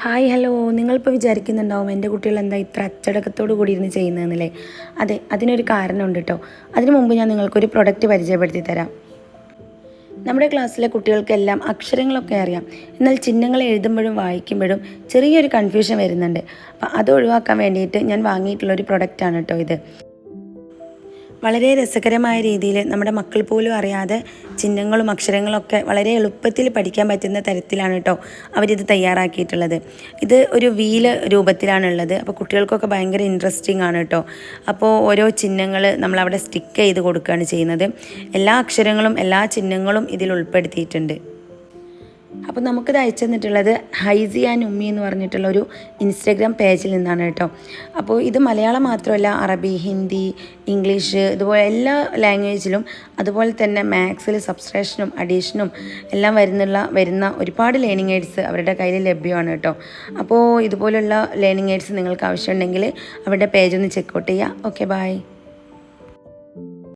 Hi hello, നിങ്ങളിപ്പോൾ വിചാരിക്കുന്നുണ്ടാവും എൻ്റെ കുട്ടികൾ എന്താ ഇത്ര അച്ചടക്കത്തോടു കൂടി ഇരുന്ന് ചെയ്യുന്നതെന്നല്ലേ. അതെ, അതിനൊരു കാരണമുണ്ട് കേട്ടോ. അതിനു മുമ്പ് ഞാൻ നിങ്ങൾക്കൊരു പ്രൊഡക്റ്റ് പരിചയപ്പെടുത്തി തരാം. നമ്മുടെ ക്ലാസ്സിലെ കുട്ടികൾക്കെല്ലാം അക്ഷരങ്ങളൊക്കെ അറിയാം, എന്നാൽ ചിഹ്നങ്ങൾ എഴുതുമ്പോഴും വായിക്കുമ്പോഴും ചെറിയൊരു കൺഫ്യൂഷൻ വരുന്നുണ്ട്. അപ്പോൾ അത് ഒഴിവാക്കാൻ വേണ്ടിയിട്ട് ഞാൻ വാങ്ങിയിട്ടുള്ളൊരു പ്രൊഡക്റ്റാണ് കേട്ടോ ഇത്. വളരെ രസകരമായ രീതിയിൽ നമ്മുടെ മക്കൾ പോലും അറിയാതെ ചിഹ്നങ്ങളും അക്ഷരങ്ങളൊക്കെ വളരെ എളുപ്പത്തിൽ പഠിക്കാൻ പറ്റുന്ന തരത്തിലാണ് കേട്ടോ അവരിത് തയ്യാറാക്കിയിട്ടുള്ളത്. ഇത് ഒരു വീല് രൂപത്തിലാണുള്ളത്. അപ്പോൾ കുട്ടികൾക്കൊക്കെ ഭയങ്കര ഇൻട്രസ്റ്റിംഗ് ആണ് കേട്ടോ. അപ്പോൾ ഓരോ ചിഹ്നങ്ങൾ നമ്മളവിടെ സ്റ്റിക്ക് ചെയ്ത് കൊടുക്കുകയാണ് ചെയ്യുന്നത്. എല്ലാ അക്ഷരങ്ങളും എല്ലാ ചിഹ്നങ്ങളും ഇതിൽ ഉൾപ്പെടുത്തിയിട്ടുണ്ട്. അപ്പോൾ നമുക്കിത് അയച്ചു തന്നിട്ടുള്ളത് ഹൈസി ആൻഡ് ഉമ്മി എന്ന് പറഞ്ഞിട്ടുള്ളൊരു ഇൻസ്റ്റഗ്രാം പേജിൽ നിന്നാണ് കേട്ടോ. അപ്പോൾ ഇത് മലയാളം മാത്രമല്ല, അറബി, ഹിന്ദി, ഇംഗ്ലീഷ്, ഇതുപോലെ എല്ലാ ലാംഗ്വേജിലും, അതുപോലെ തന്നെ മാത്സിൽ സബ്സ്ട്രാക്ഷനും അഡീഷനും എല്ലാം വരുന്ന ഒരുപാട് ലേണിംഗ് എയ്ഡ്സ് അവരുടെ കയ്യിൽ ലഭ്യമാണ് കേട്ടോ. അപ്പോൾ ഇതുപോലുള്ള ലേണിംഗ് എയ്ഡ്സ് നിങ്ങൾക്ക് ആവശ്യമുണ്ടെങ്കിൽ അവരുടെ പേജ് ഒന്ന് ചെക്കൗട്ട് ചെയ്യുക. Okay, by.